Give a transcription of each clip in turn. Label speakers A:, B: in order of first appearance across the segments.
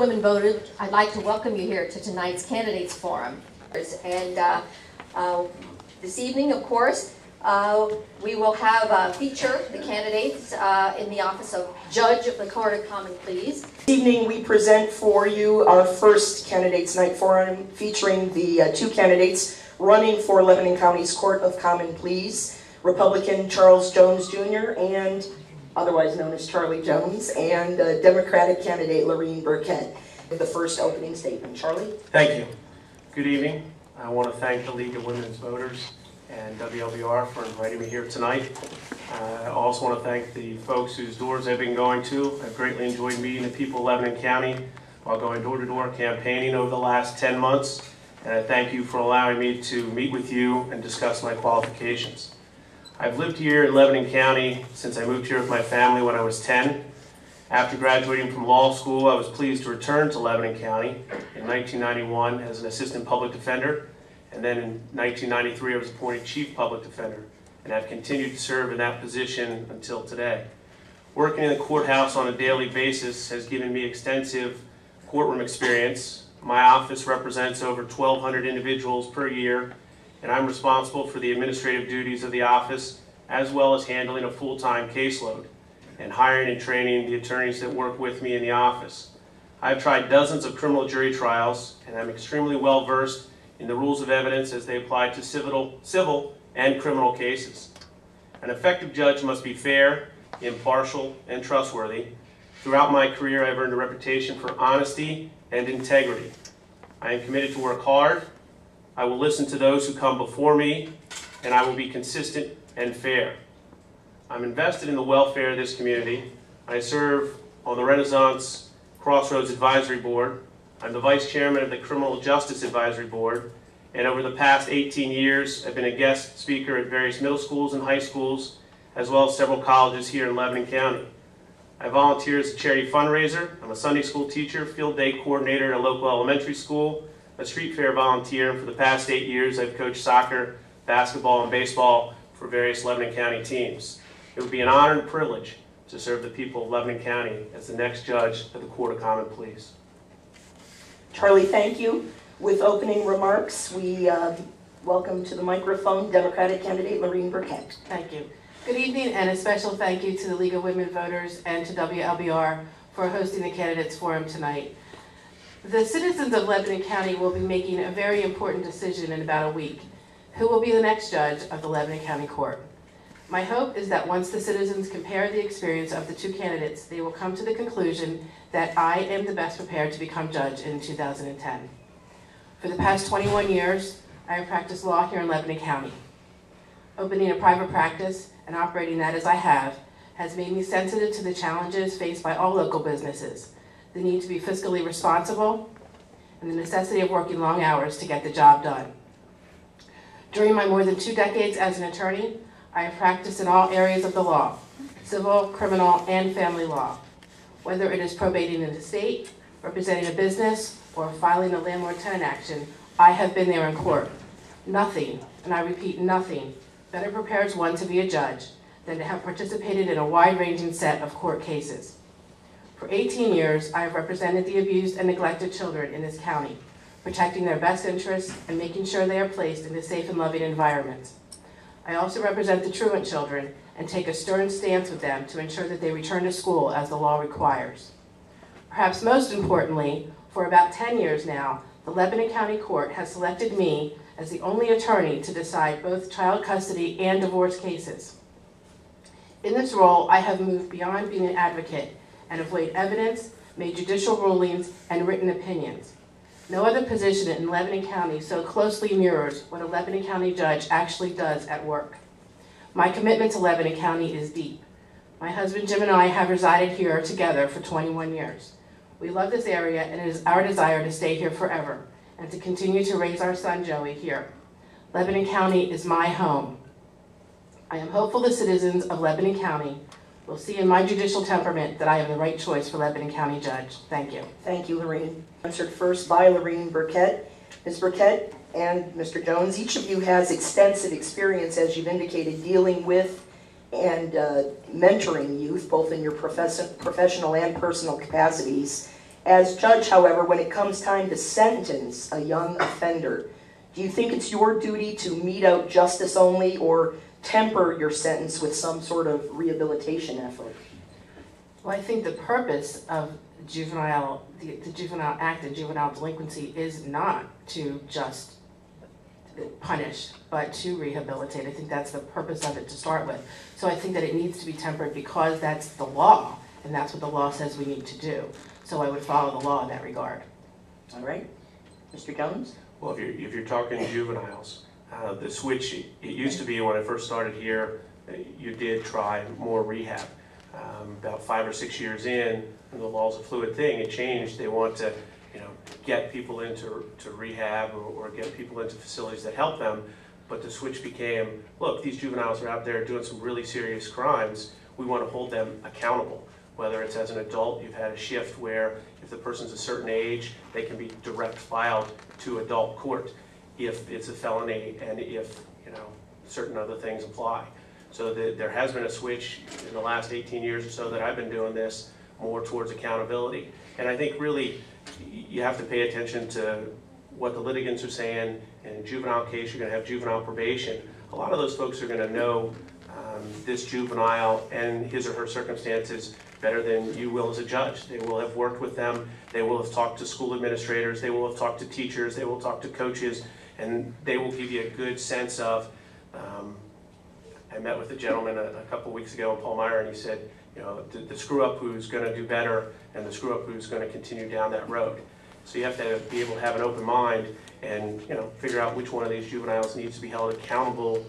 A: Women Voted, I'd like to welcome you here to tonight's Candidates Forum. And this evening, of course, we will have feature the candidates in the office of Judge of the Court of Common Pleas.
B: This evening we present for you our first Candidates Night Forum featuring the two candidates running for Lebanon County's Court of Common Pleas, Republican Charles Jones Jr. and otherwise known as Charlie Jones, and Democratic candidate Loreen Burkett. The first opening statement. Charlie?
C: Thank you. Good evening. I want to thank the League of Women's Voters and WLBR for inviting me here tonight. I also want to thank the folks whose doors I've been going to. I've greatly enjoyed meeting the people of Lebanon County while going door-to-door campaigning over the last 10 months. And I thank you for allowing me to meet with you and discuss my qualifications. I've lived here in Lebanon County since I moved here with my family when I was 10. After graduating from law school, I was pleased to return to Lebanon County in 1991 as an assistant public defender, and then in 1993 I was appointed chief public defender, and I've continued to serve in that position until today. Working in the courthouse on a daily basis has given me extensive courtroom experience. My office represents over 1,200 individuals per year, and I'm responsible for the administrative duties of the office, as well as handling a full-time caseload and hiring and training the attorneys that work with me in the office. I've tried dozens of criminal jury trials, and I'm extremely well versed in the rules of evidence as they apply to civil and criminal cases. An effective judge must be fair, impartial, and trustworthy. Throughout my career, I've earned a reputation for honesty and integrity. I am committed to work hard. I will listen to those who come before me, and I will be consistent and fair. I'm invested in the welfare of this community. I serve on the Renaissance Crossroads Advisory Board. I'm the Vice Chairman of the Criminal Justice Advisory Board, and over the past 18 years, I've been a guest speaker at various middle schools and high schools, as well as several colleges here in Lebanon County. I volunteer as a charity fundraiser. I'm a Sunday school teacher, field day coordinator at a local elementary school, a street fair volunteer, and for the past 8 years I've coached soccer, basketball, and baseball for various Lebanon County teams. It would be an honor and privilege to serve the people of Lebanon County as the next judge of the Court of Common Pleas.
B: Charlie, thank you. With opening remarks, we welcome to the microphone Democratic candidate Loreen Burkett.
D: Thank you. Good evening, and a special thank you to the League of Women Voters and to WLBR for hosting the Candidates Forum tonight. The citizens of Lebanon County will be making a very important decision in about a week. Who will be the next judge of the Lebanon County Court? My hope is that once the citizens compare the experience of the two candidates, they will come to the conclusion that I am the best prepared to become judge in 2010. For the past 21 years, I have practiced law here in Lebanon County. Opening a private practice and operating that as I have has made me sensitive to the challenges faced by all local businesses, the need to be fiscally responsible, and the necessity of working long hours to get the job done. During my more than 2 decades as an attorney, I have practiced in all areas of the law, civil, criminal, and family law. Whether it is probating an estate, representing a business, or filing a landlord-tenant action, I have been there in court. Nothing, and I repeat nothing, better prepares one to be a judge than to have participated in a wide-ranging set of court cases. For 18 years, I have represented the abused and neglected children in this county, protecting their best interests and making sure they are placed in a safe and loving environment. I also represent the truant children and take a stern stance with them to ensure that they return to school as the law requires. Perhaps most importantly, for about 10 years now, the Lebanon County Court has selected me as the only attorney to decide both child custody and divorce cases. In this role, I have moved beyond being an advocate and have weighed evidence, made judicial rulings, and written opinions. No other position in Lebanon County so closely mirrors what a Lebanon County judge actually does at work. My commitment to Lebanon County is deep. My husband Jim and I have resided here together for 21 years. We love this area, and it is our desire to stay here forever and to continue to raise our son Joey here. Lebanon County is my home. I am hopeful the citizens of Lebanon County will see in my judicial temperament that I am the right choice for Lebanon County Judge. Thank you.
B: Thank you, Loreen. Answered first by Loreen Burkett. Ms. Burkett and Mr. Jones, each of you has extensive experience, as you've indicated, dealing with and mentoring youth, both in your professional and personal capacities. As judge, however, when it comes time to sentence a young offender, do you think it's your duty to mete out justice only or temper your sentence with some sort of rehabilitation effort?
D: Well, I think the purpose of the Juvenile Act and juvenile delinquency is not to just punish, but to rehabilitate. I think that's the purpose of it to start with. So I think that it needs to be tempered because that's the law, and that's what the law says we need to do. So I would follow the law in that regard.
B: All right. Mr. Jones?
C: Well, if you're talking juveniles, the switch, it used to be when I first started here, you did try more rehab. About 5 or 6 years in, and the law's a fluid thing, it changed. They want to, get people into rehab or get people into facilities that help them. But the switch became, look, these juveniles are out there doing some really serious crimes. We want to hold them accountable. Whether it's as an adult, you've had a shift where if the person's a certain age, they can be direct filed to adult court if it's a felony and if, certain other things apply. So there has been a switch in the last 18 years or so that I've been doing this more towards accountability. And I think really you have to pay attention to what the litigants are saying. In a juvenile case, you're going to have juvenile probation. A lot of those folks are going to know this juvenile and his or her circumstances better than you will as a judge. They will have worked with them. They will have talked to school administrators. They will have talked to teachers. They will talk to coaches. And they will give you a good sense of, I met with a gentleman a couple weeks ago in Paul Meyer, and he said, the screw-up who's going to do better and the screw-up who's going to continue down that road. So you have to be able to have an open mind and figure out which one of these juveniles needs to be held accountable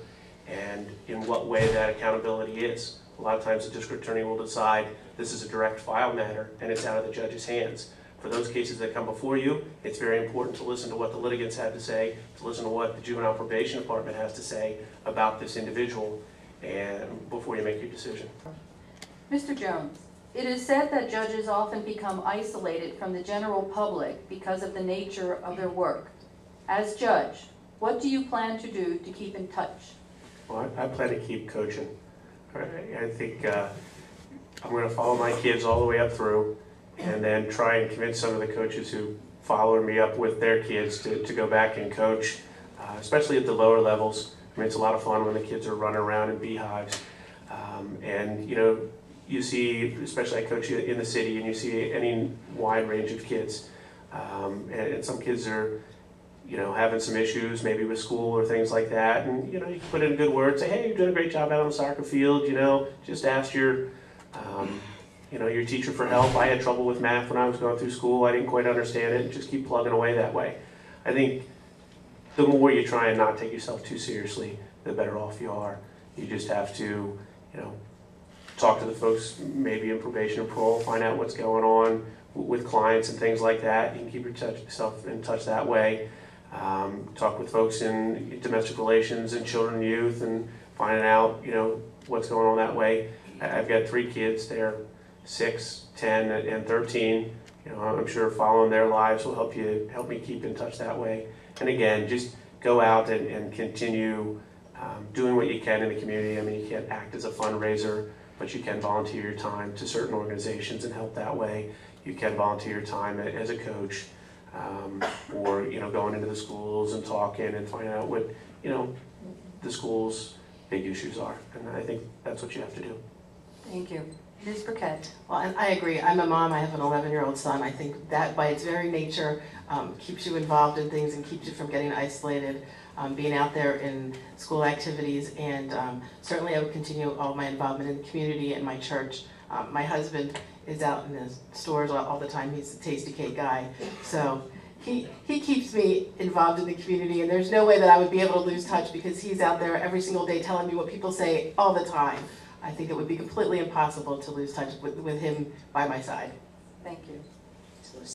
C: and in what way that accountability is. A lot of times the district attorney will decide this is a direct file matter and it's out of the judge's hands. For those cases that come before you, it's very important to listen to what the litigants have to say, to listen to what the juvenile probation department has to say about this individual, and before you make your decision.
E: Mr. Jones, it is said that judges often become isolated from the general public because of the nature of their work. As judge, what do you plan to do to keep in touch?
C: Well, I plan to keep coaching. I think I'm going to follow my kids all the way up through and then try and convince some of the coaches who follow me up with their kids to go back and coach, especially at the lower levels. I mean, it's a lot of fun when the kids are running around in beehives. And, you see, especially I coach in the city, and you see any wide range of kids. And some kids are, having some issues, maybe with school or things like that. And, you can put in a good word, say, hey, you're doing a great job out on the soccer field, just ask your teacher for help. I had trouble with math when I was going through school. I didn't quite understand it. Just keep plugging away that way. I think the more you try and not take yourself too seriously, the better off you are. You just have to, talk to the folks maybe in probation and parole, find out what's going on with clients and things like that. You can keep yourself in touch that way. Talk with folks in domestic relations and children and youth and finding out, what's going on that way. I've got 3 kids. They're 6, 10, and 13. I'm sure following their lives will help me keep in touch that way. And again, just go out and continue doing what you can in the community. I mean, you can't act as a fundraiser, but you can volunteer your time to certain organizations and help that way. You can volunteer your time as a coach, or going into the schools and talking and finding out what the schools' big issues are. And I think that's what you have to do.
E: Thank you. Ms. Burkett.
D: Well, and I agree. I'm a mom. I have an 11-year-old son. I think that by its very nature keeps you involved in things and keeps you from getting isolated, being out there in school activities, and certainly I would continue all my involvement in the community and my church. My husband is out in the stores all the time. He's a Tasty Cake guy. So he keeps me involved in the community, and there's no way that I would be able to lose touch because he's out there every single day telling me what people say all the time. I think it would be completely impossible to lose touch with him by my side.
E: Thank you.